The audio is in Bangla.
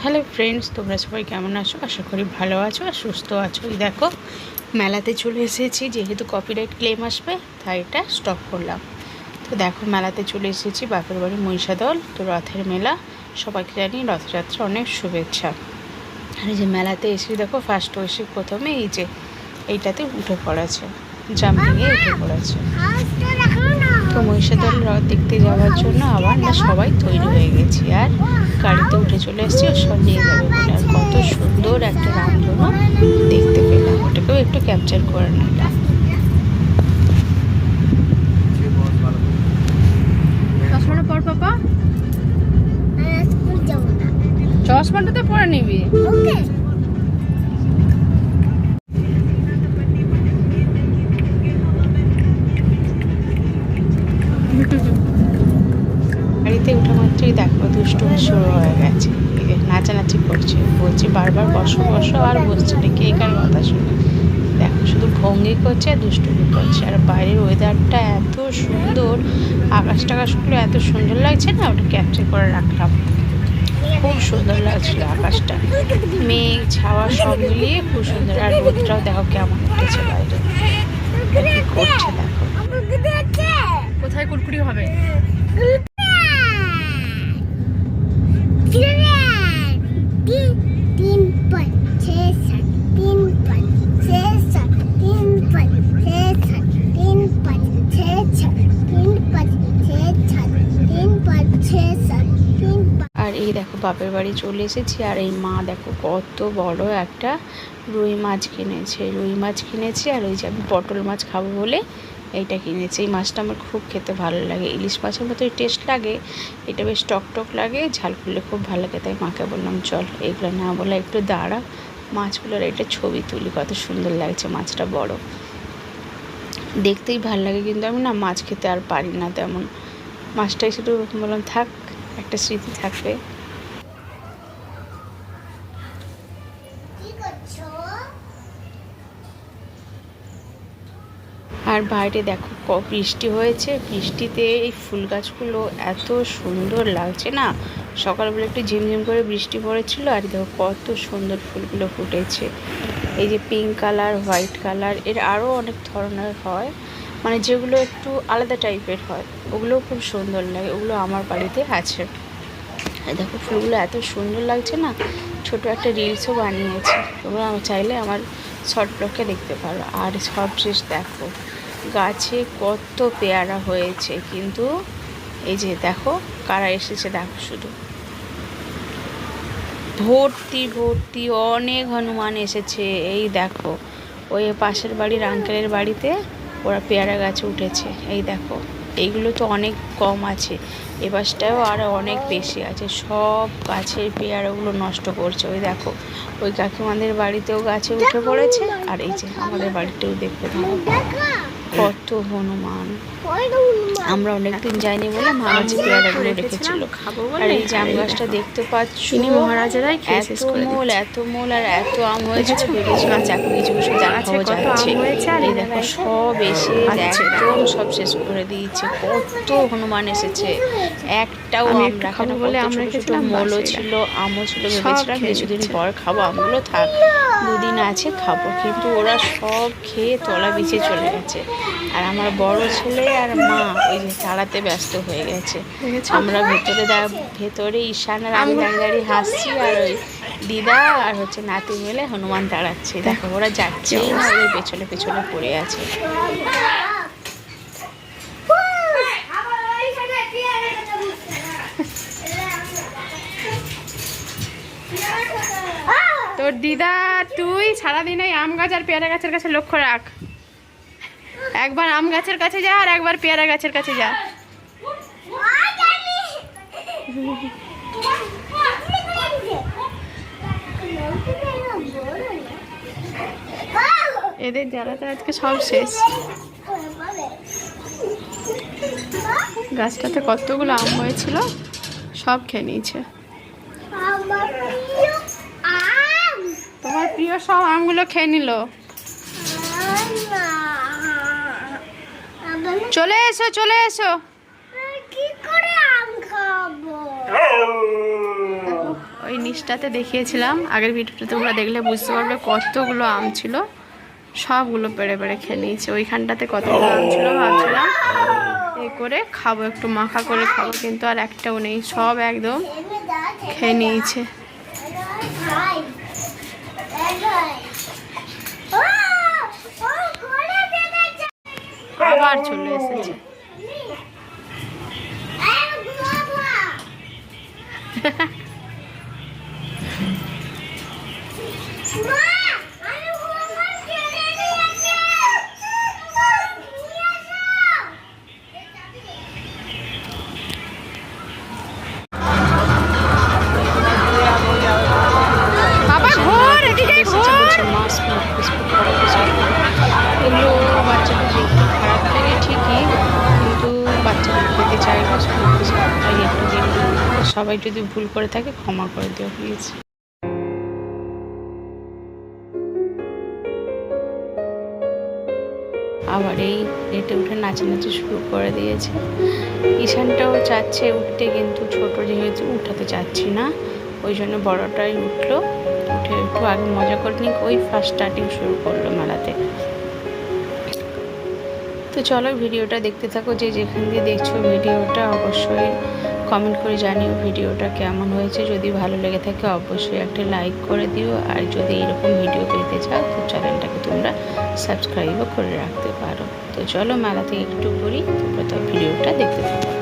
হ্যালো ফ্রেন্ডস, তোমরা সবাই কেমন আছো? আশা করি ভালো আছো আর সুস্থ আছো। এই দেখো মেলাতে চলে এসেছি, যেহেতু কপিরাইট ক্লেম আসবে তাই এটা স্টপ করলাম। তো দেখো মেলাতে চলে এসেছি, বাপের বাড়ি মহিষাদল। তো রথের মেলা, সবাইকে জানি রথযাত্রা অনেক শুভেচ্ছা। আর এই যে মেলাতে এসে দেখো ফার্স্ট এসে প্রথমে এই যে এইটাতে উঠে পড়েছে, জাম্পিংয়ে উঠে পড়েছে। তো মহিষাদল রথ দেখতে যাওয়ার জন্য আবার না সবাই তৈরি হয়ে গেছি, আর গাড়িতে উঠে চলে এসেছি ও সব নিয়ে যাবে বলে। আর কত সুন্দর একটা রামধনু দেখতে পেলাম, ওটাকেও একটু ক্যাপচার করে নিলাম। চশমাটা তো পরে নিবি। গাড়িতে উঠে মাত্রই দেখো দুষ্টুমি শুরু হয়ে গেছে, নাচানাচি করছে, বলছি বারবার বসো বসো, আর বসছে না, কে কার কথা শুনে। দেখো শুধু ভঙ্গি করছে, দুষ্টুমি করছে। আর বাইরের ওয়েদারটা এত সুন্দর, আকাশ টাকাশগুলো এত সুন্দর লাগছে না, ওটা ক্যাপচার করে রাখলাম। খুব সুন্দর লাগছিল আকাশটা, মেঘ ছাওয়া সব মিলিয়ে খুব সুন্দর। আর রোদটাও দেখো কেমন উঠেছে বাইরে, কি করছে দেখো। কোথায় কুরকুরি হবে? আর এই দেখো বাপের বাড়ি চলে এসেছি, আর এই মা দেখো কত বড় একটা রুই মাছ কিনেছে। আর ওই যে আমি পটল মাছ খাবো বলে এইটা কিনেছি। এই মাছটা আমার খুব খেতে ভালো লাগে, ইলিশ মাছের মতোই টেস্ট লাগে, এটা বেশ টক লাগে, ঝাল করলে খুব ভালো লাগে। তাই মাকে বললাম চল এগুলো না বলে একটু দাঁড়া, মাছগুলোর একটা ছবি তুলি, কত সুন্দর লাগছে। মাছটা বড়, দেখতেই ভালো লাগে, কিন্তু আমি না মাছ খেতে আর পারি না তেমন। মাছটাই শুধু বললাম থাক, একটা স্মৃতি থাকবে। আর বাইরে দেখো বৃষ্টি হয়েছে, বৃষ্টিতে এই ফুল গাছগুলো এত সুন্দর লাগছে না। সকালবেলা একটু ঝিমঝিম করে বৃষ্টি পড়েছিল, আর দেখো কত সুন্দর ফুলগুলো ফুটেছে। এই যে পিঙ্ক কালার, হোয়াইট কালার, এর আরও অনেক ধরনের হয়, মানে যেগুলো একটু আলাদা টাইপের হয়, ওগুলোও খুব সুন্দর লাগে। ওগুলো আমার বাড়িতে আছে। দেখো ফুলগুলো এত সুন্দর লাগছে না, ছোট একটা রিলসও বানিয়েছি, তোমরা চাইলে আমার শর্ট ব্লগে দেখতে পারো। আর সবশেষ দেখো গাছে কত পেয়ারা হয়েছে, কিন্তু এই যে দেখো কারা এসেছে, দেখো শুধু ভর্তি অনেক হনুমান এসেছে। এই দেখো ওই পাশের বাড়ির আঙ্কেলের বাড়িতে ওরা পেয়ারা গাছে উঠেছে। এই দেখো এইগুলো তো অনেক কম আছে, এবারটাও আরও অনেক বেশি আছে, সব গাছের পেয়ারাগুলো নষ্ট করছে। ওই দেখো ওই কাকিমাদের বাড়িতেও গাছে উঠে পড়েছে, আর এই যে আমাদের বাড়িতেও দেখতে পাবো কত হনুমান। আমরা অনেকদিন যাইনি বলে মা হচ্ছে পেয়ারাগুলো রেখেছিল। আর এই যে আম গাছটা দেখতে পাচ্ছ, মহারাজারাই এত মূল আর এত আম হয়েছে, ভেবেছিলাম চাকু কিছু কিছু দেখাও যাচ্ছে। এই দেখো সব এসে একদম সব শেষ করে দিয়েছে, কত হনুমান এসেছে। একটাও আম রাখানো বলে আমরা ছোট মোলও ছিল, আমও ছিল, ভেবেছিলাম কিছুদিন পর খাবো, আমগুলো থাক দুদিন আছে খাবো, কিন্তু ওরা সব খেয়ে তলা বিছিয়ে চলে গেছে। আর আমার বড় ছেলে আর মা ওই যে তাড়াতে ব্যস্ত হয়ে গেছে। আমরা ভেতরে ঈশান আর আমি দাঁড়িয়ে হাসছি, আর ওই দিদা আর হচ্ছে নাতি মিলে হনুমান তাড়াচ্ছে। দেখো ওরা যাচ্ছেই না, ওই পেছনে পড়ে আছে। তোর দিদা তুই সারাদিন ওই আম গাছ আর পেয়ারা গাছের কাছে লক্ষ্য রাখ, একবার আম গাছের কাছে যা আর একবার পেয়ারা গাছের কাছে যা। এদের জ্বালাতে আজকে সব শেষ। গাছটাতে কতগুলো আম হয়েছিল, সব খেয়ে নিয়েছে। তোমার প্রিয় সব আমগুলো খেয়ে নিল। চলে এসো। কি করে আম খাবো? ওই ওই নিচটাতে দেখিয়েছিলাম আগের ভিডিওটা, তোমরা দেখলে বুঝতে পারবে কতগুলো আম ছিল, সবগুলো পেড়ে পেড়ে খেয়ে নিয়েছে। ওইখানটাতে কতগুলো আম ছিল, ভাবছিলাম এ করে খাবো, একটু মাখা করে খাবো, কিন্তু আর একটাও নেই, সব একদম খেয়ে নিয়েছে। আবার চলে এসেছে। এগুলো বাচ্চাদের দেখতে খারাপ লাগে ঠিকই, কিন্তু বাচ্চারা খেতে চায় না, তাই একটু দেখতে সবাই যদি ভুল করে থাকে ক্ষমা করে দিও প্লিজ। আবার এই প্লেটে উঠে নাচানাচি শুরু করে দিয়েছে। ঈশানটাও চাচ্ছে উঠতে, কিন্তু ছোট যেহেতু উঠাতে চাচ্ছি না, ওই জন্য বড়টাই উঠলো। উঠে একটু আগে মজা করে নিক, ওই ফার্স্ট স্টার্টিং শুরু করলো মেলাতে। তো চলো ভিডিওটা দেখতে থাকো, যে যেখান দিয়ে দেখছো ভিডিওটা অবশ্যই কমেন্ট করে জানিও ভিডিওটা কেমন হয়েছে। যদি ভালো লেগে থাকে অবশ্যই একটা লাইক করে দিও, আর যদি এরকম ভিডিও পেতে চাও তো চ্যানেলটাকে তোমরা সাবস্ক্রাইবও করে রাখতে পারো। তো চলো মেলা থেকে একটু করি, তোমরা তো ভিডিওটা দেখতে থাকো।